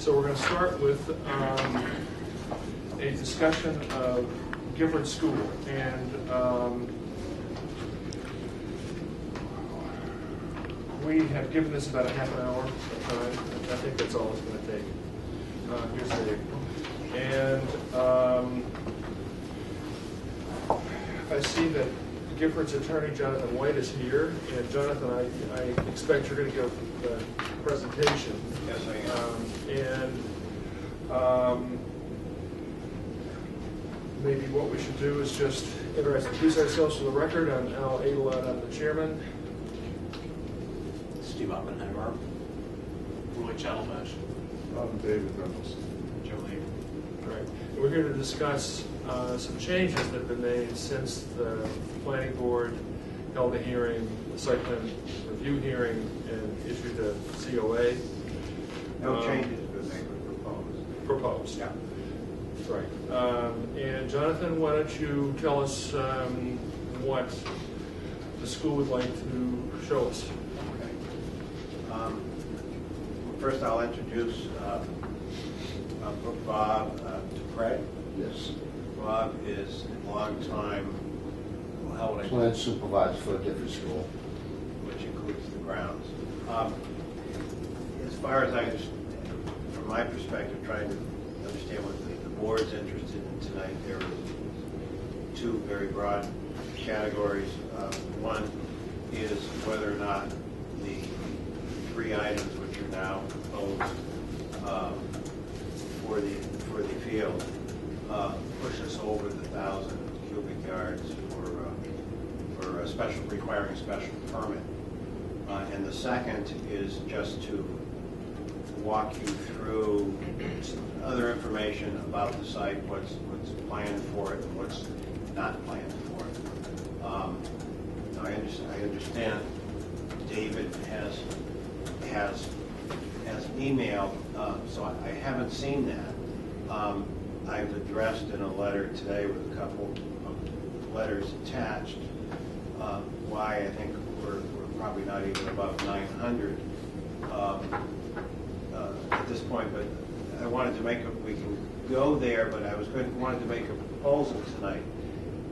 So we're going to start with a discussion of Gifford School, and we have given this about a half an hour of time. I think that's all it's going to take. Here's the and I see that Gifford's attorney, Jonathan White, is here. And Jonathan, I expect you're going to give the presentation. Yes, I am. Maybe what we should do is just introduce ourselves for the record. I'm Al Adelot, I'm the chairman. Steve Oppenheimer. Roy Chattelbash. I'm David Reynolds. Joe Lee. Right. And we're here to discuss some changes that have been made since the planning board held a hearing, the site plan review hearing, and issued a COA. No changes been made with Proposed. Yeah. Right. And Jonathan, why don't you tell us what the school would like to show us? Okay. First, I'll introduce Bob to Craig. Yes. Bob is a long time, well, how would I Plan supervisor for a different school. which includes the grounds. As far as I understand, from my perspective, trying to understand what the board's interested in tonight, there are two very broad categories. One is whether or not the three items which are now proposed for the field push us over the 1,000 cubic yards for a special, requiring a special permit. And the second is just to walk you through other information about the site, what's planned for it and what's not planned for it. I understand David has an email, so I haven't seen that. I've addressed in a letter today with a couple of letters attached why I think we're probably not even above 900 at this point. But I wanted to make we can go there, but I wanted to make a proposal tonight.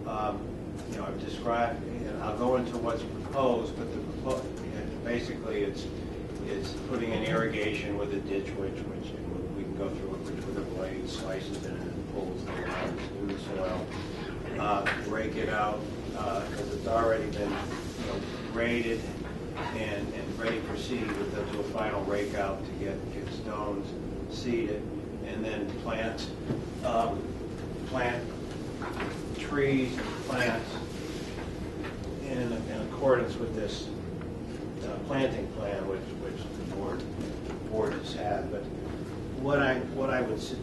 I've described, and I'll go into what's proposed, but basically it's putting in irrigation with a ditch which we can go through it, with a blade slices in it and pulls the lines through the soil. Rake it out because it's already been graded and ready for seed. We'll do a final rake out to get stones seeded, and then plant trees and plants in accordance with this planting plan which the board has had. But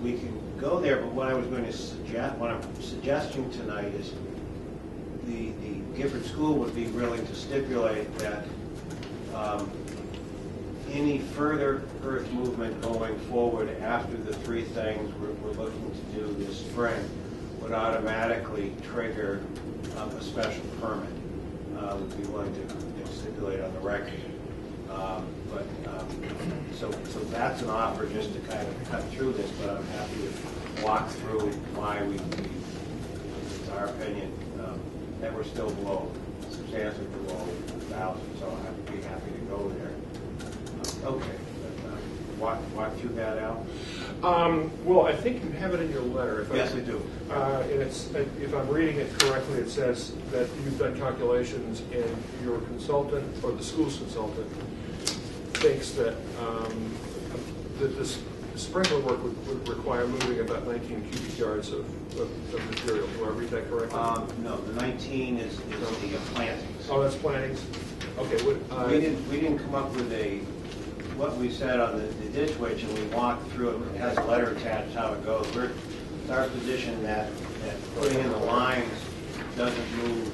we can go there, but what I was going to suggest, what I'm suggesting tonight is the Gifford School would be willing to stipulate that any further earth movement going forward after the three things we're looking to do this spring would automatically trigger a special permit. Would be willing to stipulate on the record. So that's an offer just to kind of cut through this, but I'm happy to walk through why it's our opinion that we're still substantially below 1,000, so I'd be happy to go there. Okay, walk through that out. Well, I think you have it in your letter. Yes, I do. And if I'm reading it correctly, it says that you've done calculations and your consultant, or the school's consultant, thinks that this sprinkler work would require moving about 19 cubic yards of material. Do I read that correctly? No, the 19 is the plantings. Oh, that's plantings. Okay. We didn't come up with what we said on the ditch witch, and we walked through it. It has a letter attached how it goes. It's our position that putting in the lines doesn't move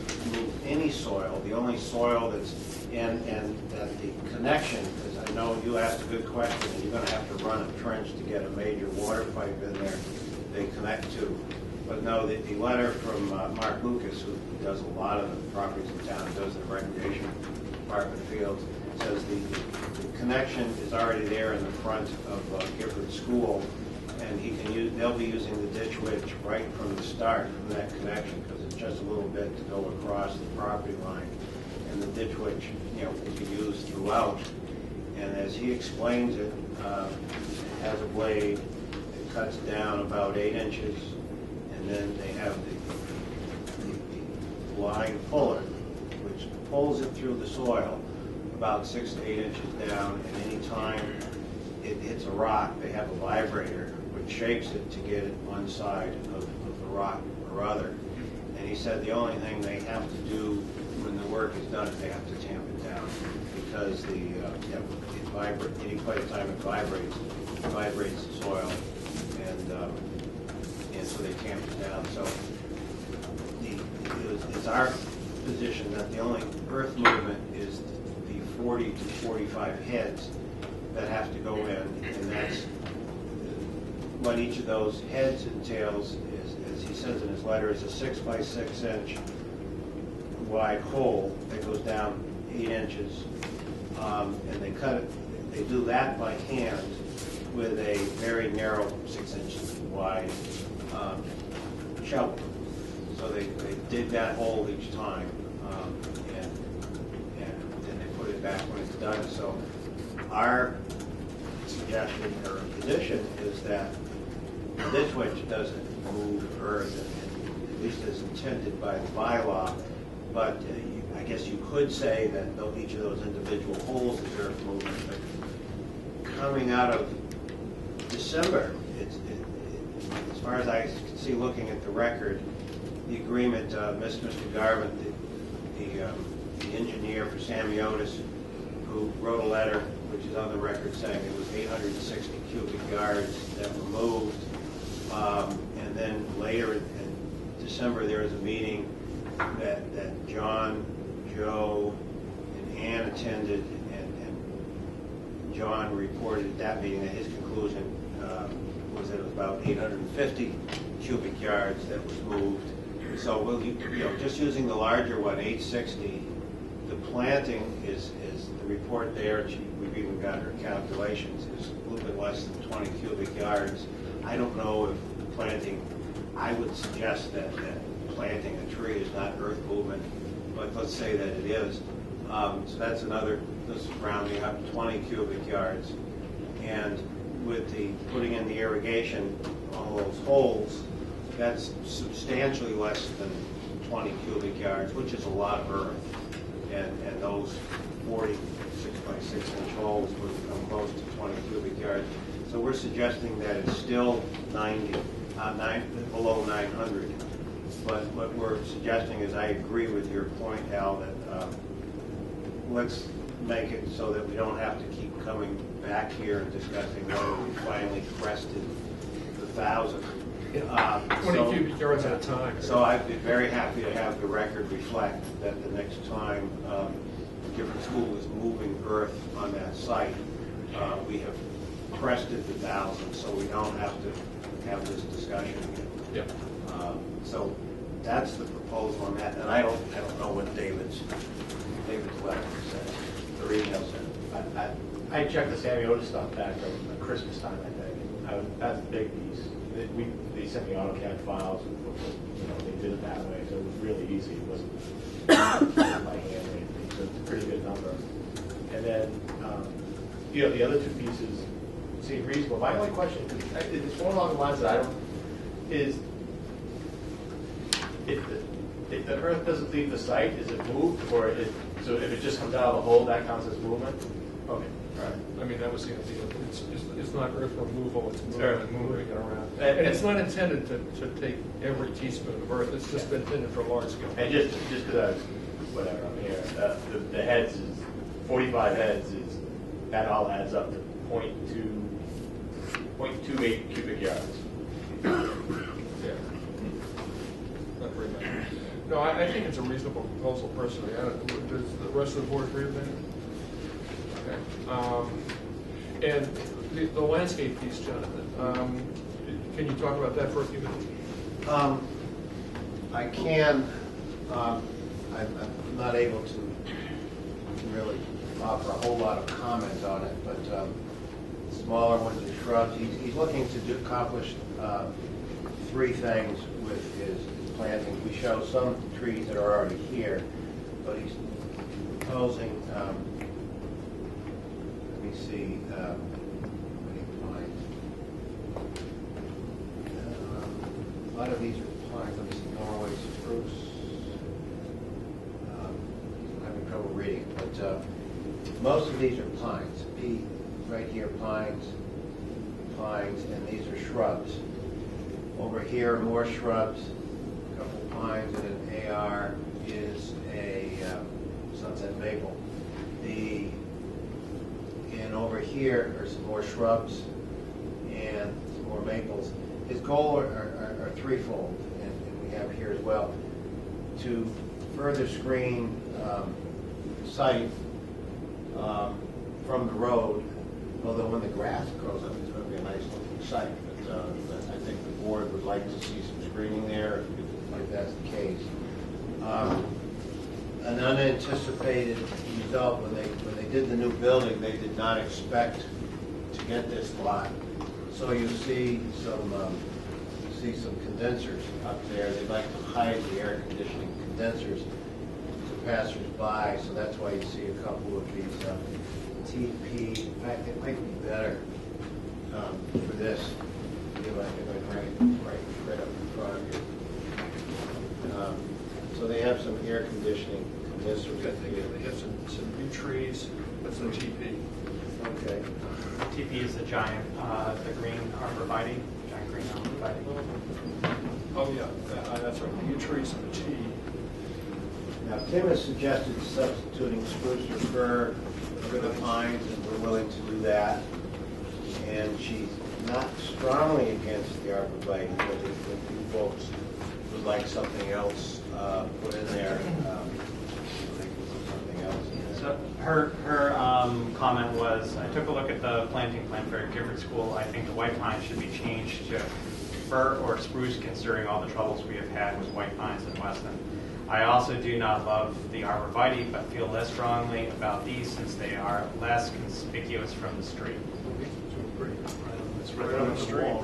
any soil. The only soil that's and that the connection, because I know you asked a good question, and you're going to have to run a trench to get a major water pipe in there they connect to. But no, the letter from Mark Lucas, who does a lot of the properties in town, does the recreation department fields, says the connection is already there in the front of Gifford School, and he can use, they'll be using the ditch witch right from the start from that connection, because it's just a little bit to go across the property line, and the ditch witch, will be used throughout. And as he explains it, it has a blade that cuts down about 8 inches, and then they have the line puller, which pulls it through the soil about 6 to 8 inches down, and any time it hits a rock, they have a vibrator which shakes it to get it one side of the rock or other. And he said the only thing they have to do when the work is done is they have to tamp it down, because it vibrates. Any time it vibrates the soil, and so they tamp it down. So it's our position that the only earth movement is the 40 to 45 heads that have to go in, and that's what each of those heads entails is, as he says in his letter, is a 6 by 6 inch wide hole that goes down 8 inches, and they cut it. They do that by hand with a very narrow 6 inches wide shovel. So they dig that hole each time, and then they put it back when it's done. So our suggestion or position is that this witch doesn't move earth, at least as intended by the bylaw, but I guess you could say that each of those individual holes is earth movement. But coming out of December, as far as I can see looking at the record, the agreement, Mr. Garvin, the engineer for Samiotis, who wrote a letter, which is on the record, saying it was 860 cubic yards that were moved. And then later in December, there was a meeting that John, Joe, and Ann attended, and John reported at that meeting that his conclusion was that it was about 850 cubic yards that was moved. So just using the larger one, 860, the planting is the report there, we've even got her calculations, is a little bit less than 20 cubic yards. I don't know if planting, I would suggest that planting a tree is not earth movement, but let's say that it is. So that's another, this is rounding up 20 cubic yards. And with the putting in the irrigation, all those holes, that's substantially less than 20 cubic yards, which is a lot of earth. And those 46 by 6 inch holes would come close to 20 cubic yards. So we're suggesting that it's still below 900. But what we're suggesting is, I agree with your point, Al, that let's make it so that we don't have to keep coming back here and discussing whether we finally crested the 1,000. 20 cubic yards at a time. So I'd be very happy to have the record reflect that the next time Gifford School is moving earth on that site, we have crested the 1,000, so we don't have to have this discussion again. Yep. So that's the proposal on that, and I don't know what David's letter says, or email said. I checked the Samiotis stuff back at Christmas time, I think. That's a big piece. They sent me AutoCAD files, and they did it that way, so it was really easy. It wasn't by hand or anything, so it's a pretty good number. And then, the other two pieces seem reasonable. My only question, it's more along the lines that is if the earth doesn't leave the site, is it moved, or so if it just comes out of the hole, that counts as movement? Okay, all right. I mean, that was the idea. It's not earth removal, it's moving it around. And it's not intended to take every teaspoon of earth, it's just been intended for large scale. And just because whatever, I'm here, the heads is, 45 heads is, that all adds up to 0.28 cubic yards. Yeah. Not very much. No, I think it's a reasonable proposal personally. Does the rest of the board agree with that? Okay. And the landscape piece, Jonathan, can you talk about that for a few minutes? I can. I'm not able to really offer a whole lot of comment on it, but smaller ones are shrubs. He's looking to accomplish three things with his plantings. We show some trees that are already here, but he's proposing, let me see, a lot of these are pines. Let me see, Norway spruce. I'm having trouble reading, but most of these are pines. Right here, pines, and these are shrubs. Over here, more shrubs, a couple pines, and an AR is a sunset maple. And over here are some more shrubs and some more maples. His goal are threefold, and we have here as well, to further screen the site from the road, although when the grass grows up, it's going to be a nice looking site. But I think the board would like to see some screening there, if that's the case. An unanticipated result, when they did the new building, they did not expect to get this lot. So you see some condensers up there. They'd like to hide the air conditioning condensers to passers-by, so that's why you see a couple of these TP. In fact, it might be better for this if I right up in front of you. So they have some air conditioning condensers. They have some new trees. That's the TP. Okay. TP is the giant, the green arborvitae, giant green arborvitae. Oh, yeah, that's right. New trees and the T. Now, Tim has suggested substituting spruce or fir for the pines, and we're willing to do that. And she's not strongly against the arborvitae, but if you folks would like something else put in there, I think we'll put something else in there. So her comment was, I took a look at the planting plan for Gifford School. I think the white pine should be changed to fir or spruce, considering all the troubles we have had with white pines in Weston. I also do not love the arborvitae, but feel less strongly about these since they are less conspicuous from the street. It's right on the street.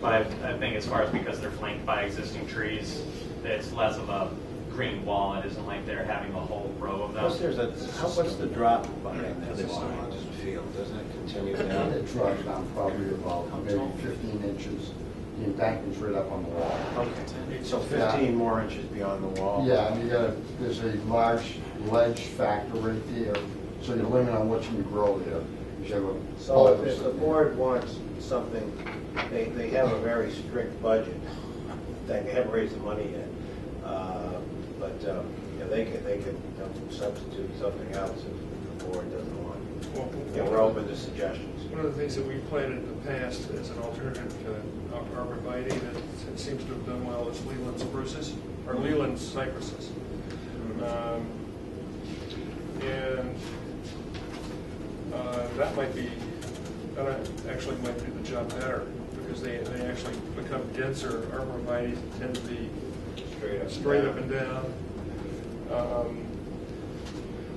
But I think as far as because they're flanked by existing trees, it's less of a green wall. It isn't like they're having a whole row of them. Plus, what's the drop behind that line? Just feel, doesn't it continue down? It drops down probably about maybe 15 inches. The embankment's right up on the wall. Okay, so 15 more inches beyond the wall. Yeah, and there's a large ledge factor right there, so you're limited on what you can grow there. You have a So if the board wants something, they have a very strict budget. They haven't raised the money yet. But yeah, they could substitute something else if the board doesn't want. Yeah, we're open to suggestions. One of the things that we've planted in the past as an alternative to arborvitae that seems to have done well is Leland spruces, or Leland cypresses. And that actually might do the job better because they actually become denser. Arborvitae tend to be straight up and down,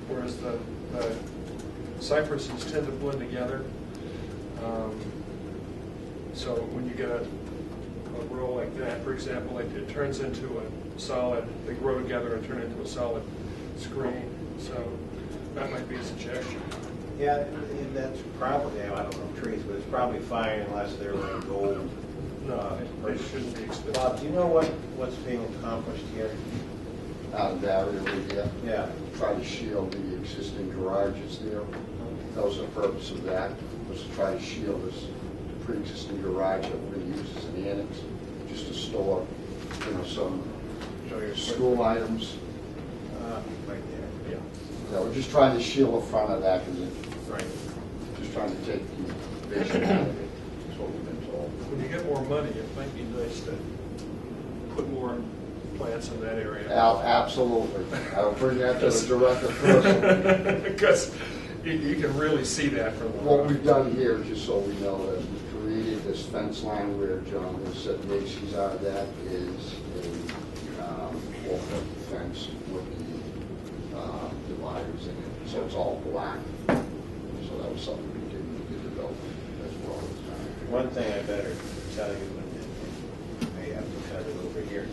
whereas the cypresses tend to blend together. So when you get a row like that, for example, it turns into a solid, they grow together and turn into a solid screen. So that might be a suggestion. Yeah, and that's probably, I don't know trees, but it's probably fine unless they're like gold. No, it shouldn't be expensive. Bob, do you know what's being accomplished here? out of the area right here. Yeah. Try to shield the existing garages there. That was the purpose of that, was to try to shield this pre-existing garage that we're going to use as an annex, just to store, some school items. Right there. Yeah. Yeah, we're just trying to shield the front of that, because Right. just trying to take the vision out of it. That's what we've been told. When you get more money, it might be nice to put more plants in that area. Absolutely. I'll bring that to the director first. Because you can really see that from the What we've done here, just so we know, is we created this fence line where John has set Macy's out of that, is a 4-foot fence with the dividers in it. so it's all black. So that was something we did develop as well. One thing I better tell you, and I have to cut it over here.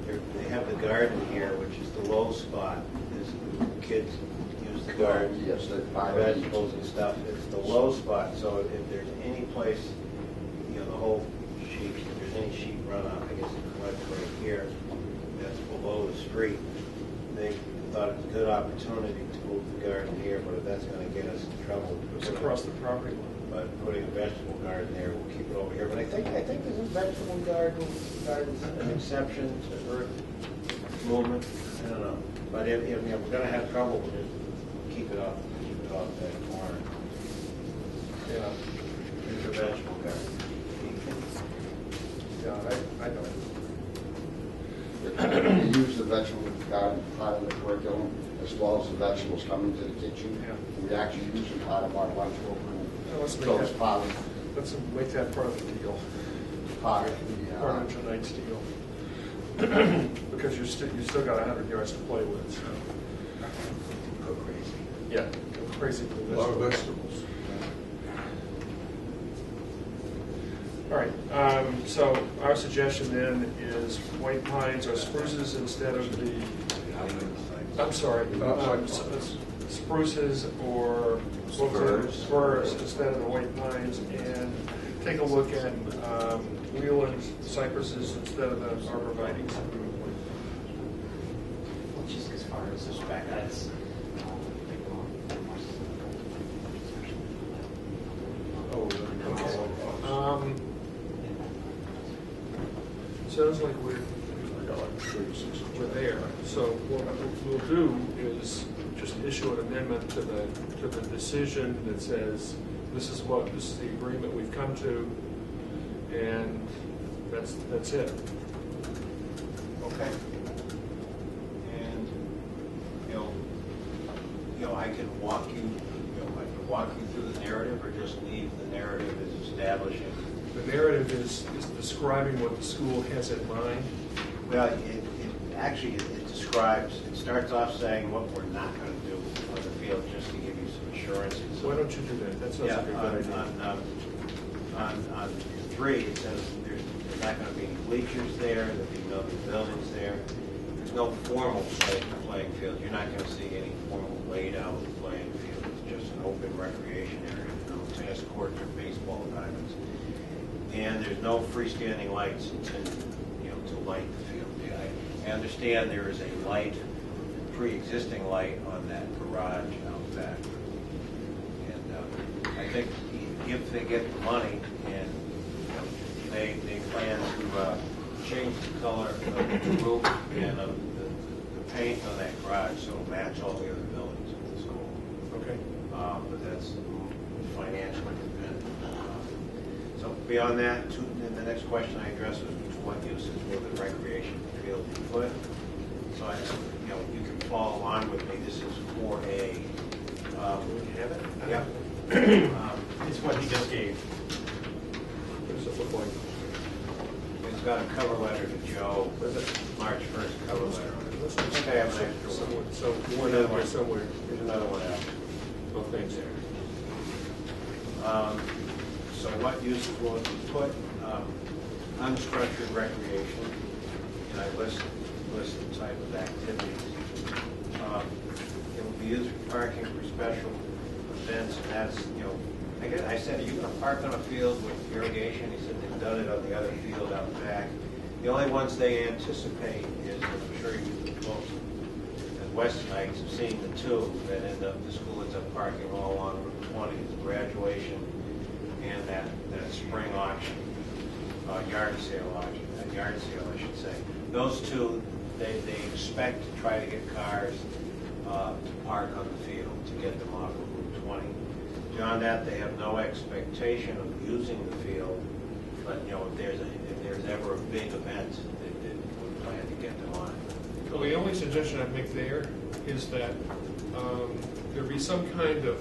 They have the garden here, which is the low spot. Kids use the garden, Yes, the vegetables and stuff. It's the low spot, so if there's any place, you know, the whole sheet, if there's any sheet runoff, I guess it collects right here, that's below the street. They thought it was a good opportunity to move the garden here, but if that's going to get us in trouble. It's across the property line. But putting a vegetable garden there, we'll keep it over here. But I think there's a vegetable garden's an exception to earth movement. I don't know. But if we're going to have trouble, we'll just keep it off that corner. Yeah, it's a vegetable garden. Yeah, I know. We use the vegetable garden part of the curriculum, as well as the vegetables coming to the kitchen. Yeah. We actually use them part of our lunch program. Let's make So it's that, part of, let's make that part of the deal, part of the, part of tonight's deal. Because you still got 100 yards to play with, so. Go crazy. Yeah, go crazy with A lot of vegetables. vegetables. All right, so our suggestion then is white pines or spruces instead of the, I'm sorry, spruces or what was it? Firs instead of the white pines, and take a look at Leland cypresses instead of the arborvitaes. Just as far as the spec, that's. Sounds like we're there. So what we'll do is just issue an amendment to the decision that says this is the agreement we've come to, and that's it. Okay. And I can walk you through the narrative, or just leave the narrative as establishing. The narrative is describing what the school has in mind. Well, it describes. It starts off saying what we're not going to do on the field, just to give you some assurances. Why don't you do that? That sounds like a good idea. On 3, it says there's not going to be any bleachers there. There'll be no buildings there. There's no formal playing field. You're not going to see any formal laid out playing field. It's just an open recreation area. Tennis courts or baseball diamonds. And there's no freestanding lights to light the field. I understand there is a light, pre-existing light on that garage out back. And I think if they get the money and they plan to change the color of the roof and of the paint on that garage so it'll match all the other buildings of the school. Okay. But that's financially dependent. So beyond that, the next question I addressed was to what uses will the recreation field be put? So you can follow along with me. This is 4A. We have it? Yeah. It's what he just gave. What does it look like? It's got a cover letter to Joe, March 1st cover letter on it. I think I have an extra one. So one other one somewhere. There's another one out. Oh, thanks. So what uses will it be put? Unstructured recreation, and I list the type of activities. It will be used for parking for special events, and that's, I said, are you going to park on a field with irrigation? He said they've done it on the other field out back. The only ones they anticipate is, I'm sure you folks as Westonites have seen the two that the school ends up parking all along Route 20, is graduation and that spring auction, yard sale, I should say. Those two, they expect to try to get cars to park on the field to get them off of Route 20. Beyond that, they have no expectation of using the field, but if there's ever a big event, they would plan to get them on it. Well, the only suggestion I'd make there is that there be some kind of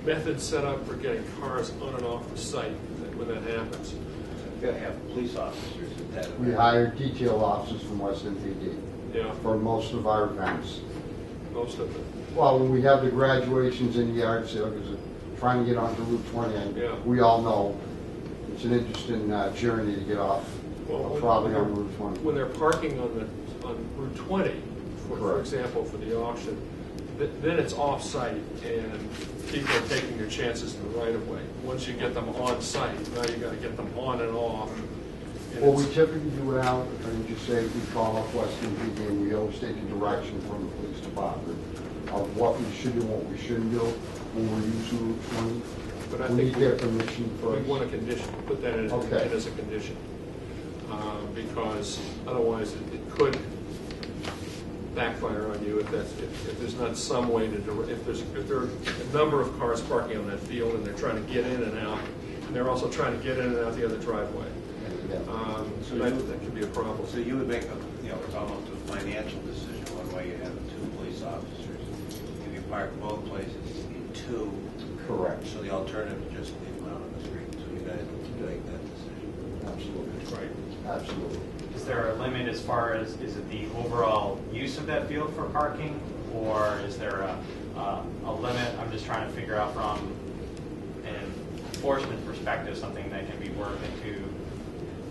method set up for getting cars on and off the site when that happens. You'll have police officers at that event. we hired detail officers from Weston PD Yeah, for most of our events. most of it. Well, when we have the graduations in the yard sale, because trying to get onto Route 20, and Yeah. we all know it's an interesting journey to get off, probably on Route 20. When they're parking on Route 20, for Correct. example, for the auction, then it's off-site, and people are taking their chances in the right-of-way. Once you get them on-site, now you gotta get them on and off. And Well, we it's- typically do it out, and just say we call up Weston PD, and we always take a direction from the police department of what we should and what we shouldn't do when we're using Route 20. But I We think need their permission we first. want a condition, put that in Okay. as a condition. Because otherwise it could backfire on you if there's not some way to, if there are a number of cars parking on that field and they're trying to get in and out, and they're also trying to get in and out the other driveway. Yeah. So That could be a problem. So you would make it's almost a financial decision one way. You have 2 police officers. If you park both places, you need 2. Correct. So the alternative is just leave them out on the street. So you guys make that decision. Absolutely. Right. Absolutely. Is there a limit as far as, is it the overall use of that field for parking? Or is there a limit? I'm just trying to figure out from an enforcement perspective, something that can be worked into.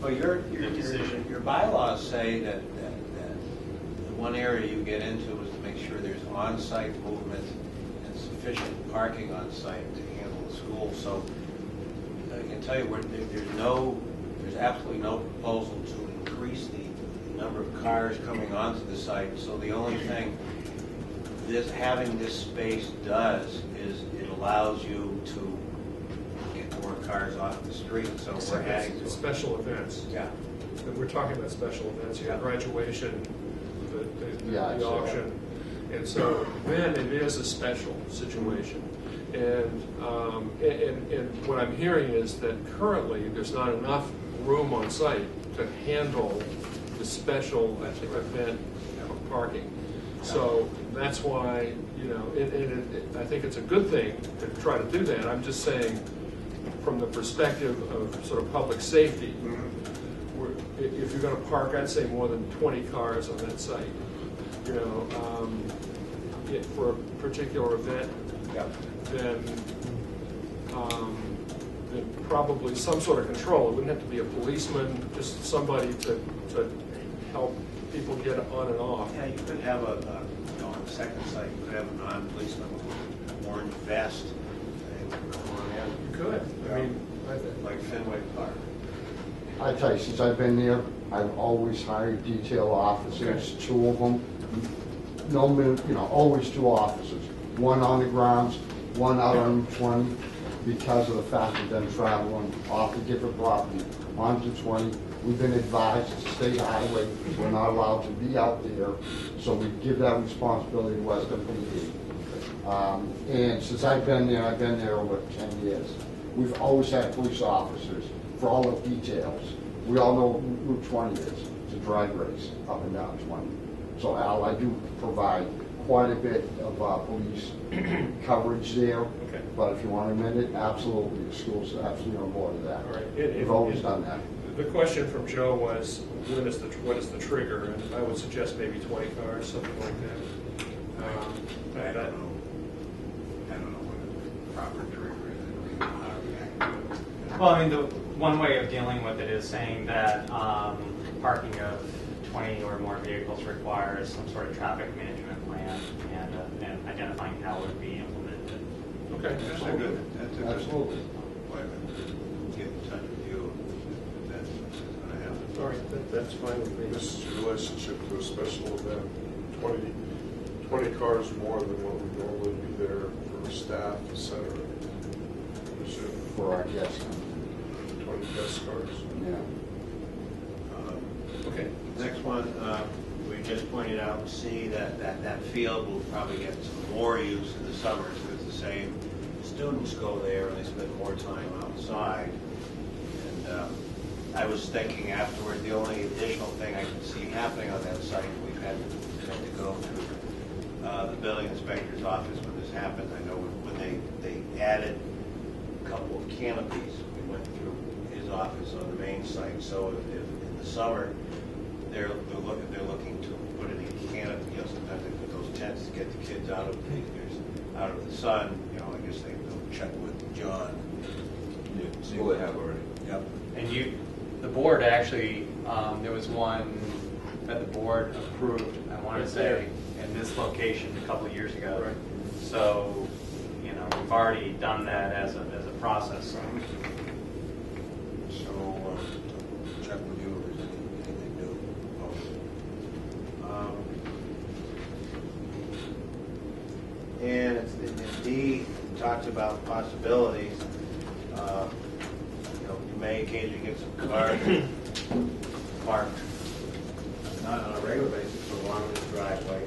Well, The decision. your bylaws say that the one area you get into is to make sure there's on-site movement and sufficient parking on site to handle the school. So I can tell you, there's absolutely no proposal to increase the number of cars coming onto the site. So the only thing having this space does is it allows you to get more cars off the street. So we're Except adding it's to special events. Yeah. And we're talking about special events, you have graduation, Yeah, the auction. And so then it is a special situation. And what I'm hearing is that currently there's not enough room on site to handle the special event of parking. So that's why, I think it's a good thing to try to do that. I'm just saying, from the perspective of sort of public safety, if you're going to park, I'd say more than 20 cars on that site, for a particular event, then probably some sort of control. It wouldn't have to be a policeman, just somebody to help people get on and off. Yeah, you could have on the second site, you could have a non-policeman with an orange vest. You could. I mean, Like Fenway Park. I tell you, since I've been there, I've always hired detail officers, 2 of them. Always 2 officers. 1 on the grounds, 1 out on Route 20, because of the fact of them traveling off the Gifford property onto 20. We've been advised it's a state highway, we're not allowed to be out there, so we give that responsibility to Weston PD. And since I've been there over 10 years. We've always had police officers for all the details. We all know Route 20 is. It's a drag race up and down 20. So Al, I do provide quite a bit of police coverage there. Okay. But if you want to amend it, absolutely, the school's absolutely on board with that. all right. We've always done that. The question from Joe was, what is the trigger? And I would suggest maybe 20 cars, something like that. I don't know what the proper trigger is. I don't know how to react to it. Well, I mean, the one way of dealing with it is saying that parking of 20 or more vehicles requires some sort of traffic management plan and identifying how it would be implemented. Okay. That's a good Absolutely. way to get in touch with you if that's going to happen. All right, that's fine with me. This is relationship to a special event, 20 cars more than what would normally be there for staff, et cetera. I presume For our guests. 20 guest cars. Yeah. Okay. Next one, we just pointed out, C, that field will probably get some more use in the summers because the same students go there and they spend more time outside. And I was thinking afterward, the only additional thing I can see happening on that site, we've had to go to the building inspector's office when this happened. I know when they added a couple of canopies, we went through his office on the main site. So if in the summer, they're looking to put in a canopy, sometimes they put those sense to get the kids out of the sun. You know, I guess they'll check with John. See what they have already. Yep. And the board actually, there was one that the board approved, I want to say, in this location a couple of years ago. Right. So, you know, we've already done that as a process. So, check with you if there's anything new. And it's D talks about possibilities. You know, you may occasionally get some cars parked, not on a regular basis, but along this driveway.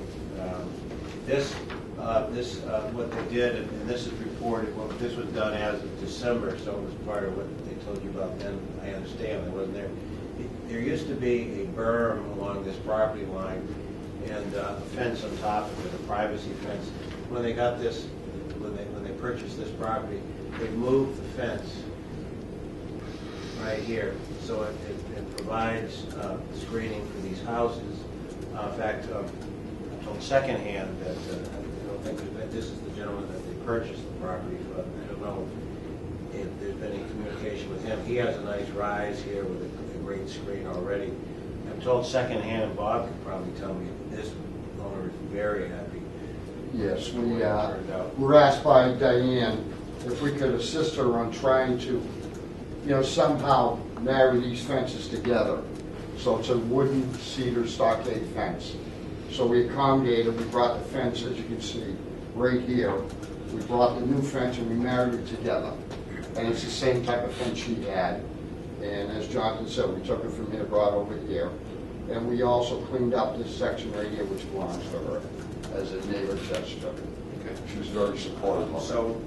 What they did, and this is reported, well, this was done as of December, so it was part of what they told you about then. I understand, I wasn't there. There used to be a berm along this property line and a fence on top of it, a privacy fence. When they got this, when they purchased this property, they moved the fence right here, so it provides screening for these houses. In fact, I'm told secondhand that I don't think that this is the gentleman that they purchased the property from. I don't know if there's been any communication with him. He has a nice rise here with a great screen already. I'm told secondhand, and Bob could probably tell me this owner is very happy. Yes, with the way it turned out. we were asked by Diane if we could assist her on trying to, somehow marry these fences together. So it's a wooden cedar stockade fence. So we accommodated, we brought the fence, as you can see, right here. We brought the new fence and we married it together. And it's the same type of fence she had. And as Jonathan said, we took it from here, brought it over here. And we also cleaned up this section right here, which belongs to her, as a neighbor gesture. Okay. She was very supportive of it. So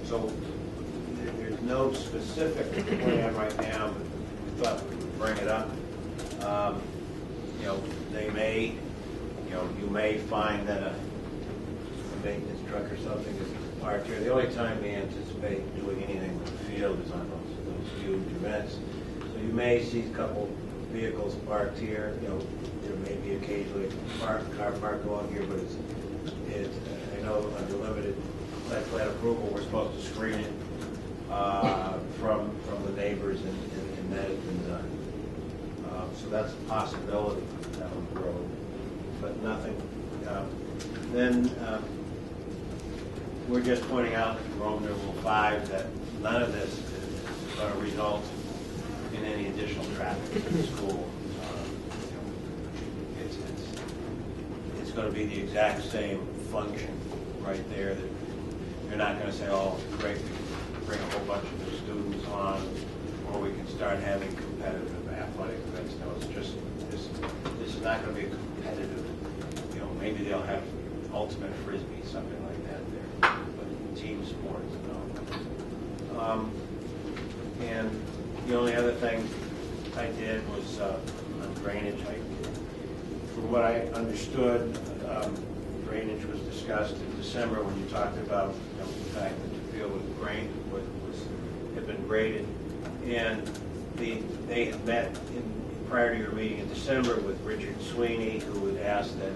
there's no specific plan right now, but we thought we would bring it up. They may, you may find that a maintenance truck or something is parked here. The only time they anticipate doing anything with the field is on those huge events. So you may see a couple vehicles parked here. There may be occasionally a car parked along here, but it's I know under limited plan approval, we're supposed to screen it from the neighbors, and that has been done. So that's a possibility down the road, but nothing. Then we're just pointing out in Roman numeral 5 that none of this is going to result in any additional traffic in the school. It's going to be the exact same function right there. That you're not going to say, oh, great, we can bring a whole bunch of new students on, or we can start having competitive athletic events. No, it's just, this is not going to be a competitive, maybe they'll have ultimate frisbee, something like that there, but team sports, no. And the only other thing I did was on drainage. From what I understood, drainage was discussed in December when you talked about the fact that the field had been graded, and they had met prior to your meeting in December with Richard Sweeney, who had asked that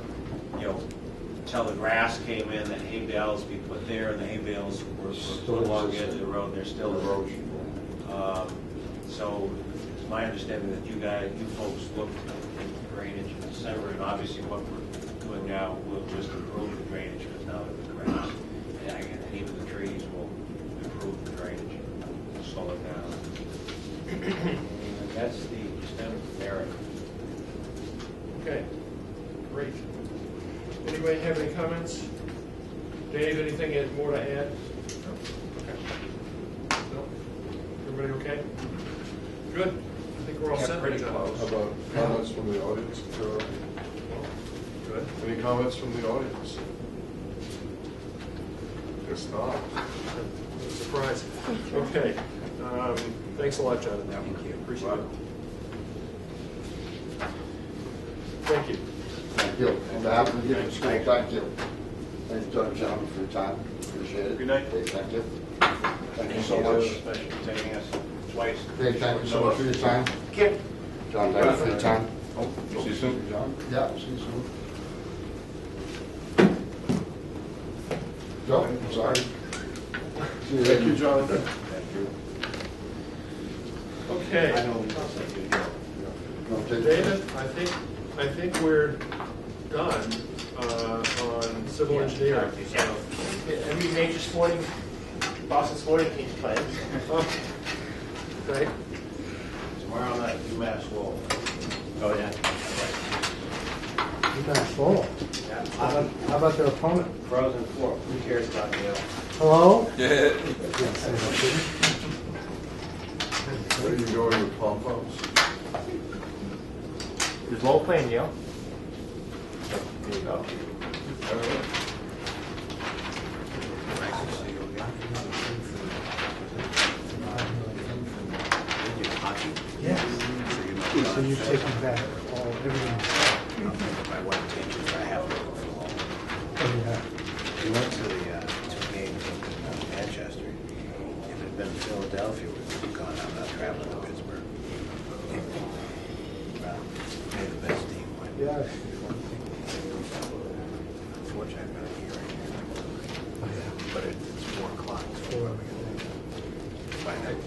until the grass came in, that hay bales be put there, and the hay bales were put along the edge of the road, and they're still erosion. So it's my understanding that you folks looked at drainage in December, and obviously what we're doing now will just improve the drainage, because now that the grass and even the trees will improve the drainage, slow it down. And that's the extent of the narrative. Okay, great. Anybody have any comments? Dave, anything more to add? No? Okay. No? Everybody okay? Good. I think we're all set. Pretty John. close. How about comments from the audience? Good. Any comments from the audience? Guess not. Surprise. Okay. Thanks a lot, Jonathan. Thank you. Appreciate it. Thank you. Thank you. On behalf of the Gifford School, thank you. Thank you, gentlemen, for your time. Appreciate it. Good night. Dave, thank you. Thank you so much. Especially for taking us twice. Dave, thank you so much for your time. Kim. John, thank you for your time. See you soon. John? Yeah, see you soon. No, sorry. Thank you, John. Okay. I know we just said you go. No, take- David, I think we're done on civil engineering. So, Every major Boston sporting team's playing. okay. Tomorrow night, UMass Lowell. Oh, yeah. You guys full. How about their opponent? Frozen 4. Who cares about Yale? Hello? Yeah. Where are you going with pom-poms? Is Lowell playing Yale? There you go. Nice to see you again. Did you hockey? Yes. So So you've taken back everything. my wife takes you for a half hour. Oh, yeah. We went to the two games in Manchester. If it had been Philadelphia, we would have gone out, not traveling to Pittsburgh. Well, may the best team win. Yeah.